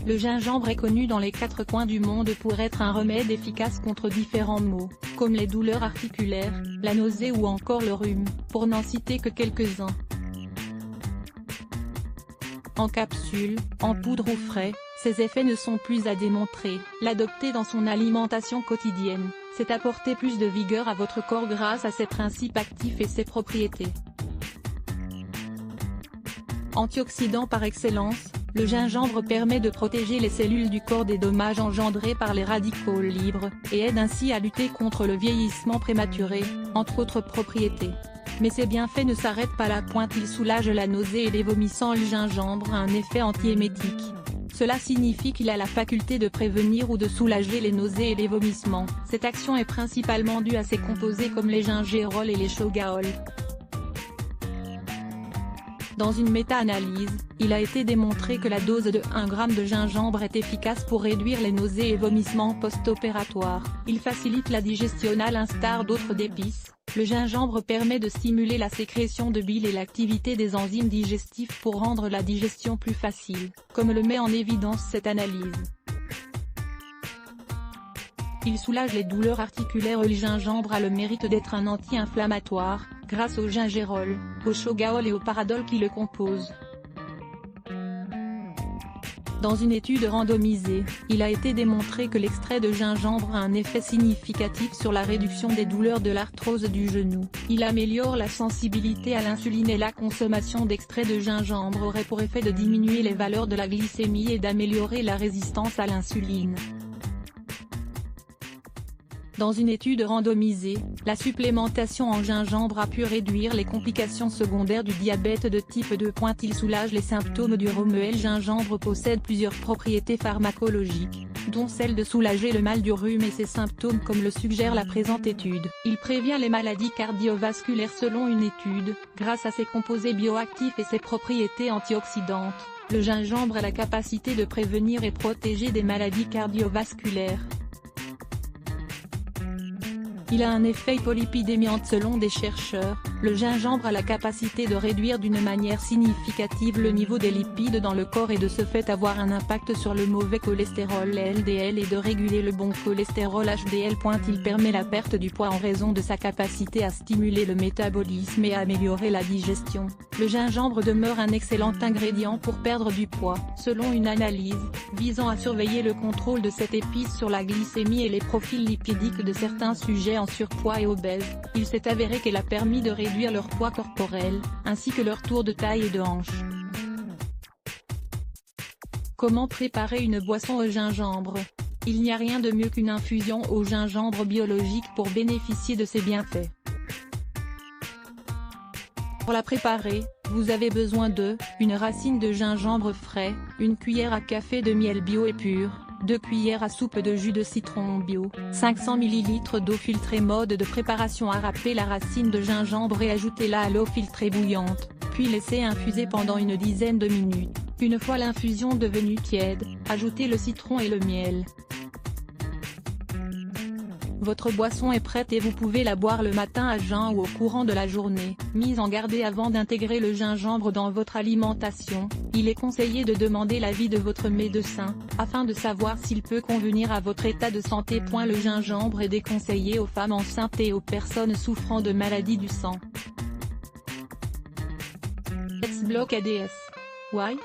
Le gingembre est connu dans les 4 coins du monde pour être un remède efficace contre différents maux, comme les douleurs articulaires, la nausée ou encore le rhume, pour n'en citer que quelques-uns. En capsule, en poudre ou frais, ses effets ne sont plus à démontrer. L'adopter dans son alimentation quotidienne, c'est apporter plus de vigueur à votre corps grâce à ses principes actifs et ses propriétés. Antioxydant par excellence, le gingembre permet de protéger les cellules du corps des dommages engendrés par les radicaux libres, et aide ainsi à lutter contre le vieillissement prématuré, entre autres propriétés. Mais ses bienfaits ne s'arrêtent pas là. Il soulage la nausée et les vomissements. Le gingembre a un effet antiémétique. Cela signifie qu'il a la faculté de prévenir ou de soulager les nausées et les vomissements. Cette action est principalement due à ses composés comme les gingerol et les shogaol. Dans une méta-analyse, il a été démontré que la dose de 1 g de gingembre est efficace pour réduire les nausées et vomissements post-opératoires. Il facilite la digestion à l'instar d'autres épices. Le gingembre permet de stimuler la sécrétion de bile et l'activité des enzymes digestifs pour rendre la digestion plus facile, comme le met en évidence cette analyse. Il soulage les douleurs articulaires. Le gingembre a le mérite d'être un anti-inflammatoire, grâce au gingerol, au shogaol et au paradol qui le composent. Dans une étude randomisée, il a été démontré que l'extrait de gingembre a un effet significatif sur la réduction des douleurs de l'arthrose du genou. Il améliore la sensibilité à l'insuline et la consommation d'extrait de gingembre aurait pour effet de diminuer les valeurs de la glycémie et d'améliorer la résistance à l'insuline. Dans une étude randomisée, la supplémentation en gingembre a pu réduire les complications secondaires du diabète de type 2. Il soulage les symptômes du rhume. Le gingembre possède plusieurs propriétés pharmacologiques, dont celle de soulager le mal du rhume et ses symptômes comme le suggère la présente étude. Il prévient les maladies cardiovasculaires selon une étude, grâce à ses composés bioactifs et ses propriétés antioxydantes. Le gingembre a la capacité de prévenir et protéger des maladies cardiovasculaires. Il a un effet hypolipidémiant selon des chercheurs. Le gingembre a la capacité de réduire d'une manière significative le niveau des lipides dans le corps et de ce fait avoir un impact sur le mauvais cholestérol LDL et de réguler le bon cholestérol HDL. Il permet la perte du poids en raison de sa capacité à stimuler le métabolisme et à améliorer la digestion. Le gingembre demeure un excellent ingrédient pour perdre du poids. Selon une analyse visant à surveiller le contrôle de cette épice sur la glycémie et les profils lipidiques de certains sujets en surpoids et obèses, il s'est avéré qu'elle a permis de réduire leur poids corporel, ainsi que leur tour de taille et de hanche. Comment préparer une boisson au gingembre? Il n'y a rien de mieux qu'une infusion au gingembre biologique pour bénéficier de ses bienfaits. Pour la préparer, vous avez besoin de, une racine de gingembre frais, une cuillère à café de miel bio et pur, 2 cuillères à soupe de jus de citron bio, 500 ml d'eau filtrée. Mode de préparation: à râper la racine de gingembre et ajoutez-la à l'eau filtrée bouillante, puis laissez infuser pendant une dizaine de minutes. Une fois l'infusion devenue tiède, ajoutez le citron et le miel. Votre boisson est prête et vous pouvez la boire le matin à jeun ou au courant de la journée. Mise en garde: avant d'intégrer le gingembre dans votre alimentation, il est conseillé de demander l'avis de votre médecin, afin de savoir s'il peut convenir à votre état de santé. Le gingembre est déconseillé aux femmes enceintes et aux personnes souffrant de maladies du sang. Let's block ADS. Why?